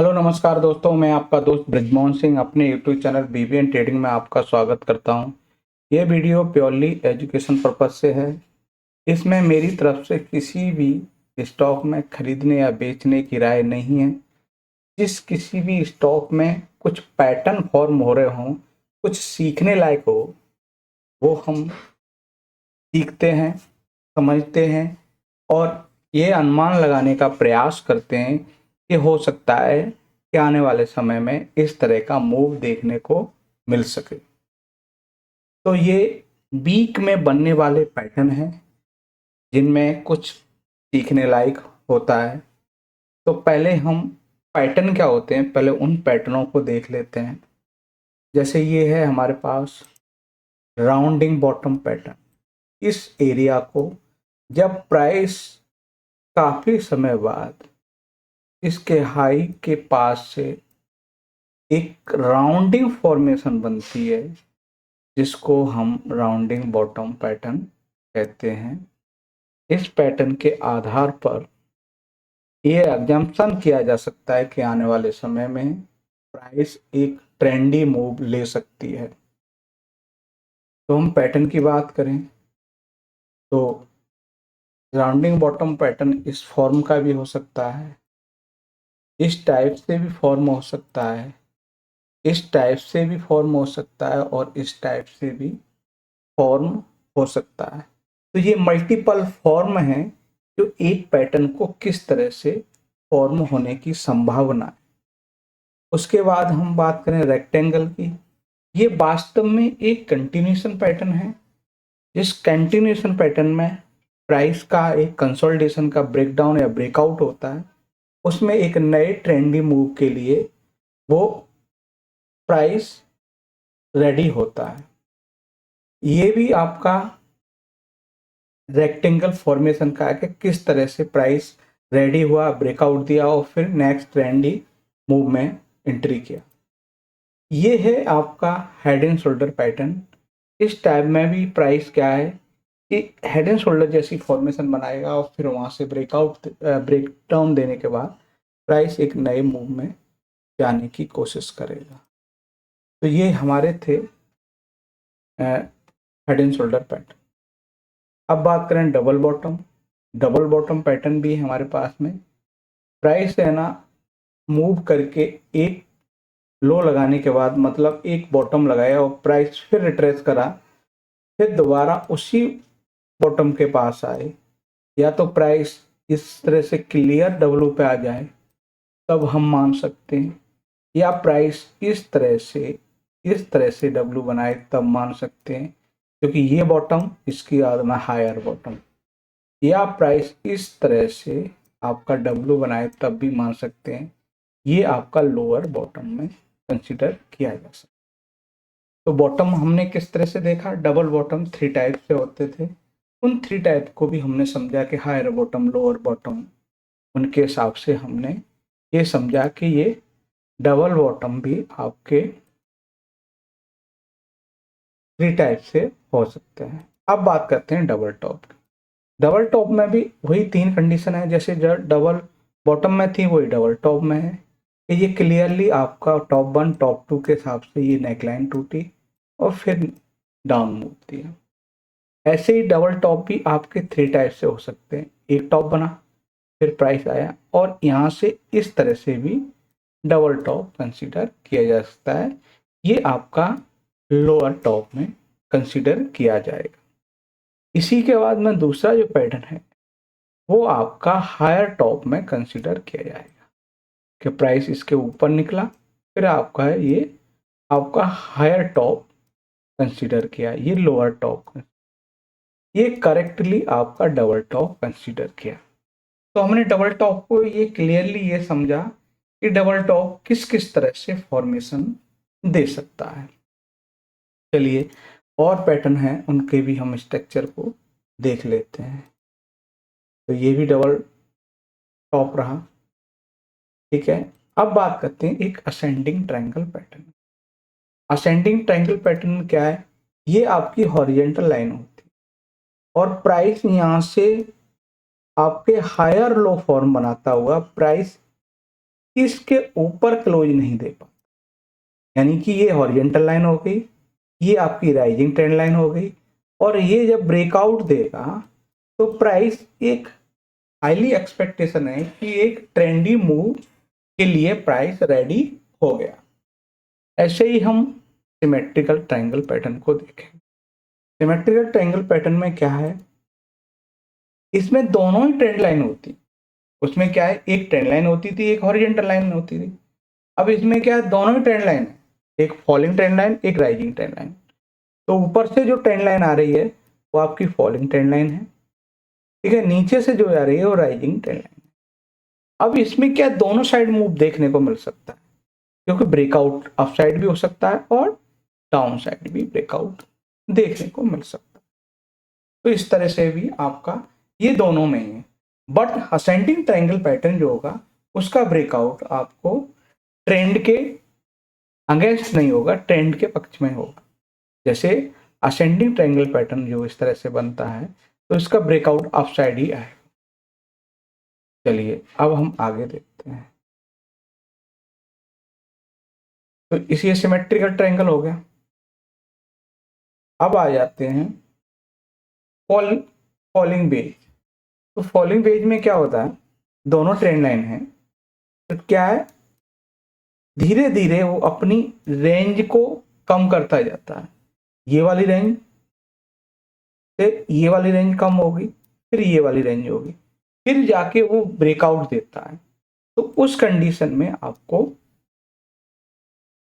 Hello नमस्कार दोस्तों, मैं आपका दोस्त ब्रिजमोहन सिंह अपने यूट्यूब चैनल बीबीएन ट्रेडिंग में आपका स्वागत करता हूं। ये वीडियो प्योरली एजुकेशन पर्पज से है। इसमें मेरी तरफ से किसी भी स्टॉक में खरीदने या बेचने की राय नहीं है। जिस किसी भी स्टॉक में कुछ पैटर्न फॉर्म हो रहे हों, कुछ सीखने लायक हो, वो हम सीखते हैं, समझते हैं और ये अनुमान लगाने का प्रयास करते हैं कि हो सकता है कि आने वाले समय में इस तरह का मूव देखने को मिल सके। तो ये वीक में बनने वाले पैटर्न हैं जिनमें कुछ सीखने लायक होता है। तो पहले हम पैटर्न क्या होते हैं, पहले उन पैटर्नों को देख लेते हैं। जैसे ये है हमारे पास राउंडिंग बॉटम पैटर्न। इस एरिया को जब प्राइस काफी समय बाद इसके हाई के पास से एक राउंडिंग फॉर्मेशन बनती है, जिसको हम राउंडिंग बॉटम पैटर्न कहते हैं। इस पैटर्न के आधार पर यह अजम्पशन किया जा सकता है कि आने वाले समय में प्राइस एक ट्रेंडी मूव ले सकती है। तो हम पैटर्न की बात करें तो राउंडिंग बॉटम पैटर्न इस फॉर्म का भी हो सकता है, इस टाइप से भी फॉर्म हो सकता है, इस टाइप से भी फॉर्म हो सकता है और इस टाइप से भी फॉर्म हो सकता है। तो ये मल्टीपल फॉर्म हैं जो एक पैटर्न को किस तरह से फॉर्म होने की संभावना है। उसके बाद हम बात करें रेक्टेंगल की। ये वास्तव में एक कंटिन्यूएशन पैटर्न है। इस कंटिन्यूएशन पैटर्न में प्राइस का एक कंसोलिडेशन का ब्रेकडाउन या ब्रेकआउट होता है। उसमें एक नए ट्रेंडी मूव के लिए वो प्राइस रेडी होता है। ये भी आपका रेक्टेंगल फॉर्मेशन का है कि किस तरह से प्राइस रेडी हुआ, ब्रेकआउट दिया और फिर नेक्स्ट ट्रेंडी मूव में एंट्री किया। ये है आपका हेड एंड शोल्डर पैटर्न। इस टाइप में भी प्राइस क्या है कि हेड एंड शोल्डर जैसी फॉर्मेशन बनाएगा और फिर वहां से ब्रेकडाउन देने के बाद प्राइस एक नए मूव में जाने की कोशिश करेगा। तो ये हमारे थे हेड एंड शोल्डर पैटर्न। अब बात करें double bottom. Double bottom pattern भी है हमारे पास में। प्राइस है ना, मूव करके एक लो लगाने के बाद, मतलब एक बॉटम लगाया और प्राइस फिर रिट्रेस करा, फिर दोबारा उसी बॉटम के पास आए, या तो प्राइस इस तरह से क्लियर डब्ल्यू पे आ जाए तब हम मान सकते हैं, या प्राइस इस तरह से डब्ल्यू बनाए तब मान सकते हैं, क्योंकि ये बॉटम इसकी बाद में हायर बॉटम, या प्राइस इस तरह से आपका डब्ल्यू बनाए तब भी मान सकते हैं। ये आपका लोअर बॉटम में कंसिडर किया जा सकता है। तो बॉटम हमने किस तरह से देखा, डबल बॉटम थ्री टाइप से होते थे। उन थ्री टाइप को भी हमने समझा कि हायर बॉटम, लोअर बॉटम, उनके हिसाब से हमने ये समझा कि ये डबल बॉटम भी आपके थ्री टाइप से हो सकते हैं। अब बात करते हैं डबल टॉप की। डबल टॉप में भी वही तीन कंडीशन है जैसे जो डबल बॉटम में थी, वही डबल टॉप में है कि ये क्लियरली आपका टॉप वन टॉप टू के हिसाब से ये नेकलाइन टूटी और फिर डाउन मूव दिया। ऐसे ही डबल टॉप भी आपके थ्री टाइप से हो सकते हैं। एक टॉप बना, फिर प्राइस आया और यहाँ से इस तरह से भी डबल टॉप कंसीडर किया जा सकता है। ये आपका लोअर टॉप में कंसीडर किया जाएगा। इसी के बाद में दूसरा जो पैटर्न है वो आपका हायर टॉप में कंसीडर किया जाएगा कि प्राइस इसके ऊपर निकला, फिर आपका है ये आपका हायर टॉप कंसीडर किया, ये लोअर टॉप, ये करेक्टली आपका डबल टॉप कंसीडर किया। तो हमने डबल टॉप को ये क्लियरली ये समझा कि डबल टॉप किस किस तरह से फॉर्मेशन दे सकता है। चलिए और पैटर्न हैं उनके भी हम स्ट्रक्चर को देख लेते हैं। तो ये भी डबल टॉप रहा, ठीक है। अब बात करते हैं एक ascending triangle pattern. Ascending triangle pattern में क्या है, ये आपकी हॉरिजॉन्टल लाइन होती है और प्राइस यहाँ से आपके हायर लो फॉर्म बनाता हुआ प्राइस इसके ऊपर क्लोज नहीं दे पाता, यानी कि ये हॉरिजॉन्टल लाइन हो गई, ये आपकी राइजिंग ट्रेंड लाइन हो गई, और ये जब ब्रेकआउट देगा तो प्राइस एक हाईली एक्सपेक्टेशन है कि एक ट्रेंडी मूव के लिए प्राइस रेडी हो गया। ऐसे ही हम सिमेट्रिकल ट्रायंगल पैटर्न को देखें। सिमेट्रिकल ट्रायंगल पैटर्न में क्या है, इसमें दोनों ही ट्रेंड लाइन होती, उसमें क्या है, एक ट्रेंड लाइन होती थी, एक हॉरिजॉन्टल लाइन होती थी। अब इसमें क्या है, दोनों ही ट्रेंड लाइन है, एक फॉलिंग ट्रेंड लाइन, एक राइजिंग ट्रेंड लाइन। तो ऊपर से जो ट्रेंड लाइन आ रही है वो आपकी फॉलिंग ट्रेंड लाइन है, ठीक है, नीचे से जो आ रही है वो राइजिंग ट्रेंड लाइन है। अब इसमें क्या दोनों साइड मूव देखने को मिल सकता है, क्योंकि ब्रेकआउट अप साइड भी हो सकता है और डाउन साइड भी ब्रेकआउट देखने को मिल सकता है। तो इस तरह से भी आपका ये दोनों में ही है, बट असेंडिंग ट्रायंगल पैटर्न जो होगा उसका ब्रेकआउट आपको ट्रेंड के अगेंस्ट नहीं होगा, ट्रेंड के पक्ष में होगा। जैसे असेंडिंग ट्रायंगल पैटर्न जो इस तरह से बनता है तो इसका ब्रेकआउट अप साइड ही आएगा। चलिए अब हम आगे देखते हैं। तो इसी सिमेट्रिकल ट्रायंगल हो गया। अब आ जाते हैं फॉलिंग वेज। तो फॉलिंग वेज में क्या होता है, दोनों ट्रेंड लाइन है, तो क्या है, धीरे धीरे वो अपनी रेंज को कम करता जाता है। ये वाली रेंज से ये वाली रेंज कम होगी, फिर ये वाली रेंज होगी, फिर जाके वो ब्रेकआउट देता है। तो उस कंडीशन में आपको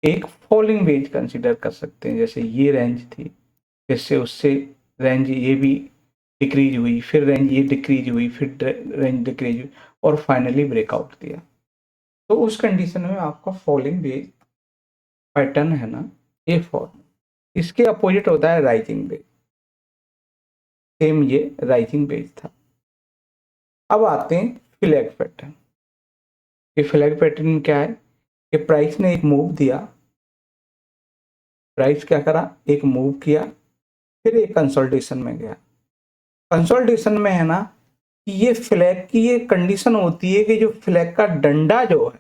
एक फॉलिंग वेज कंसीडर कर सकते हैं। जैसे ये रेंज थी, फिर से उससे रेंज ये भी डिक्रीज हुई, फिर रेंज ये डिक्रीज हुई, फिर रेंज डिक्रीज हुई, और फाइनली ब्रेकआउट दिया। तो उस कंडीशन में आपका फॉलिंग वेज पैटर्न है ना, ये फॉल। इसके अपोजिट होता है राइजिंग वेज। सेम ये राइजिंग वेज था। अब आते हैं फ्लैग पैटर्न। ये फ्लैग पैटर्न में क्या है कि प्राइस ने एक मूव दिया, प्राइस क्या करा, एक मूव किया, फिर एक कंसोलिडेशन में गया। कंसोलिडेशन में है ना कि ये फ्लैग की ये कंडीशन होती है कि जो फ्लैग का डंडा जो है,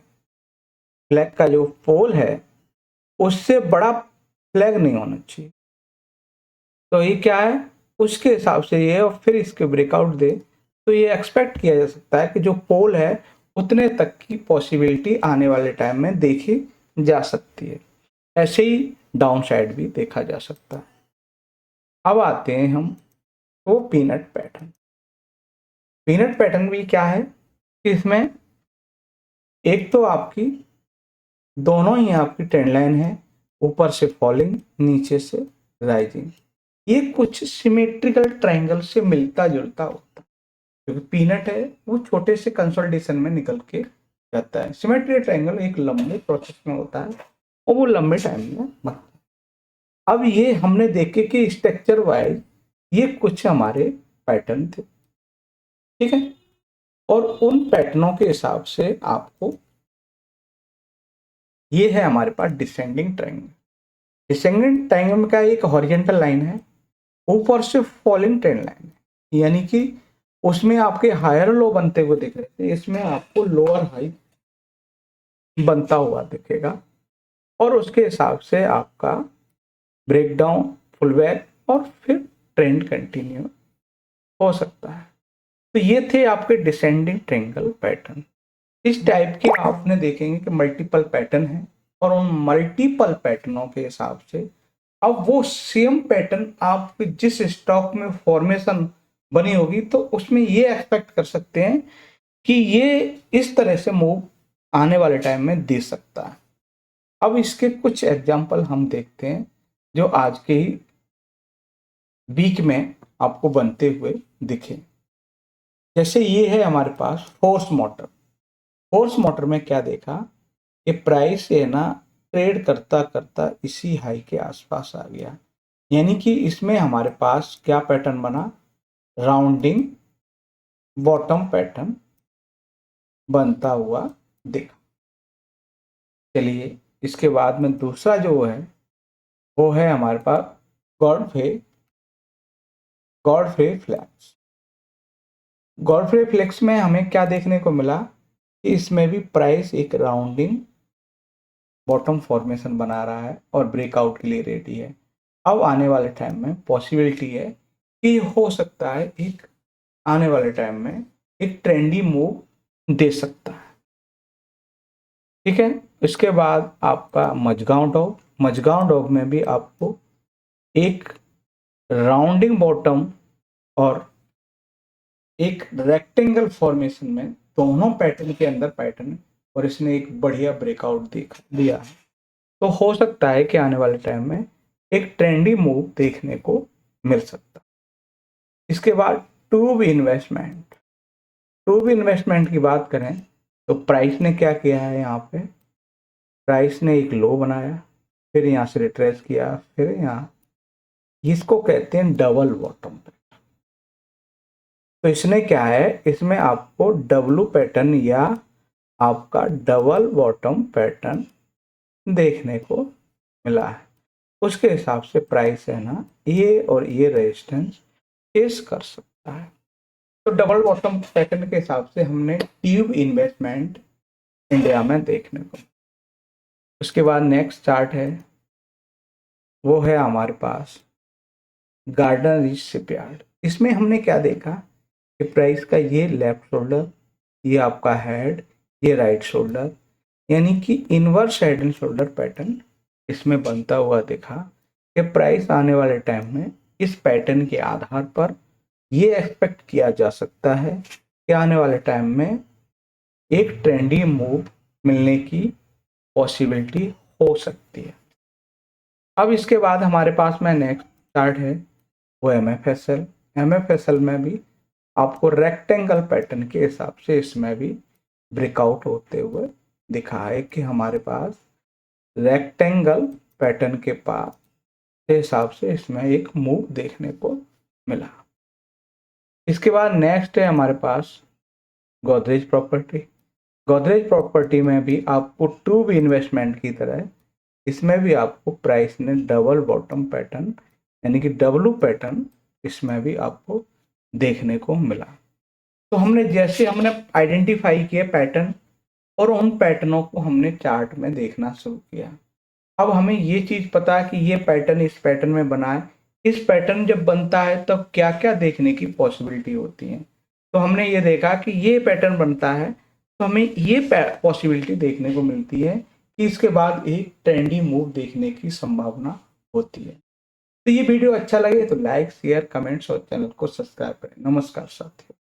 फ्लैग का जो पोल है, उससे बड़ा फ्लैग नहीं होना चाहिए। तो ये क्या है, उसके हिसाब से ये, और फिर इसके ब्रेकआउट दे तो ये एक्सपेक्ट किया जा सकता है कि जो पोल है उतने तक की पॉसिबिलिटी आने वाले टाइम में देखी जा सकती है। ऐसे ही डाउन साइड भी देखा जा सकता है। अब आते हैं हम वो पीनट पैटर्न। पीनट पैटर्न भी क्या है, इसमें एक तो आपकी दोनों ही आपकी ट्रेंड लाइन है, ऊपर से फॉलिंग, नीचे से राइजिंग। ये कुछ सिमेट्रिकल ट्रायंगल से मिलता जुलता होता है, क्योंकि पीनट है वो छोटे से कंसोलिडेशन में निकल के जाता है। सिमेट्रिकल ट्रायंगल एक लंबे प्रोसेस में होता है और वो लंबे टाइम में बनता है। अब ये हमने देखे कि स्ट्रक्चर वाइज ये कुछ हमारे पैटर्न थे, ठीक है, और उन पैटर्नों के हिसाब से आपको ये है हमारे पास डिसेंडिंग ट्रायंगल। डिसेंडिंग ट्रायंगल में क्या, एक हॉरिजॉन्टल लाइन है, ऊपर से फॉलिंग ट्रेंड लाइन है, यानी कि उसमें आपके हायर लो बनते हुए दिख रहे थे, इसमें आपको लोअर हाई बनता हुआ दिखेगा, और उसके हिसाब से आपका ब्रेकडाउन, फुल बैक, और फिर ट्रेंड कंटिन्यू हो सकता है। तो ये थे आपके डिसेंडिंग ट्रायंगल पैटर्न। इस टाइप के आपने देखेंगे कि मल्टीपल पैटर्न है, और उन मल्टीपल पैटर्नों के हिसाब से अब वो सेम पैटर्न आप जिस स्टॉक में फॉर्मेशन बनी होगी तो उसमें ये एक्सपेक्ट कर सकते हैं कि ये इस तरह से मूव आने वाले टाइम में दे सकता है। अब इसके कुछ एग्जांपल हम देखते हैं जो आज के ही वीक में आपको बनते हुए दिखे। जैसे ये है हमारे पास फोर्स मोटर। फोर्स मोटर में क्या देखा, ये प्राइस है ना ट्रेड करता करता इसी हाई के आसपास आ गया, यानी कि इसमें हमारे पास क्या पैटर्न बना, राउंडिंग बॉटम पैटर्न बनता हुआ दिखा। चलिए इसके बाद में दूसरा जो है वो है हमारे पास गॉडफ्रे फ्लैक्स। गॉडफ्रे फ्लैक्स में हमें क्या देखने को मिला कि इसमें भी प्राइस एक राउंडिंग बॉटम फॉर्मेशन बना रहा है और ब्रेकआउट के लिए रेडी है। अब आने वाले टाइम में पॉसिबिलिटी है कि हो सकता है एक आने वाले टाइम में एक ट्रेंडी मूव दे सकता है। ठीक है, इसके बाद आपका मझगांव डॉग में भी आपको एक राउंडिंग बॉटम और एक रेक्टेंगल फॉर्मेशन में दोनों पैटर्न के अंदर पैटर्न और इसने एक बढ़िया ब्रेकआउट दिया है। तो हो सकता है कि आने वाले टाइम में एक ट्रेंडी मूव देखने को मिल सकता है। इसके बाद ट्यूब इन्वेस्टमेंट की बात करें तो प्राइस ने क्या किया है, यहाँ पे प्राइस ने एक लो बनाया, फिर यहाँ से रिट्रेस किया, फिर यहाँ इसको कहते हैं डबल बॉटम। तो इसने क्या है, इसमें आपको डब्लू पैटर्न या आपका डबल बॉटम पैटर्न देखने को मिला है। उसके हिसाब से प्राइस है ना, ये और ये रेजिस्टेंस फेस कर सकता है। तो डबल बॉटम पैटर्न के हिसाब से हमने ट्यूब इन्वेस्टमेंट इंडिया में देखने को। उसके बाद नेक्स्ट चार्ट है, वो है हमारे पास गार्डन रीच शिपयार्ड। इसमें हमने क्या देखा कि प्राइस का ये लेफ्ट शोल्डर, ये आपका हेड, ये राइट शोल्डर, यानी कि inverse head and shoulder pattern इसमें बनता हुआ दिखा कि प्राइस आने वाले टाइम में इस पैटर्न के आधार पर ये एक्सपेक्ट किया जा सकता है कि आने वाले टाइम में एक ट्रेंडी मूव मिलने की पॉसिबिलिटी हो सकती है। अब इसके बाद हमारे पास में नेक्स्ट चार्ट है, वो MFSL में भी आपको रेक्टेंगल पैटर्न के हिसाब से इसमें भी ब्रेकआउट होते हुए दिखा है कि हमारे पास रेक्टेंगल पैटर्न के हिसाब से इसमें एक मूव देखने को मिला। इसके बाद नेक्स्ट है हमारे पास गोदरेज प्रॉपर्टी में भी आपको ट्यूब इन्वेस्टमेंट की तरह इसमें भी आपको प्राइस ने डबल बॉटम पैटर्न यानी कि डब्लू पैटर्न इसमें भी आपको देखने को मिला। तो जैसे हमने आइडेंटिफाई किए पैटर्न और उन पैटर्नों को हमने चार्ट में देखना शुरू किया। अब हमें ये चीज पता है कि ये पैटर्न इस पैटर्न में बना है, इस पैटर्न जब बनता है तब क्या क्या देखने की पॉसिबिलिटी होती है। तो हमने ये देखा कि ये पैटर्न बनता है तो हमें ये पॉसिबिलिटी देखने को मिलती है कि इसके बाद एक ट्रेंडी मूव देखने की संभावना होती है। तो ये वीडियो अच्छा लगे तो लाइक, शेयर, कमेंट्स और चैनल को सब्सक्राइब करें। नमस्कार साथियों।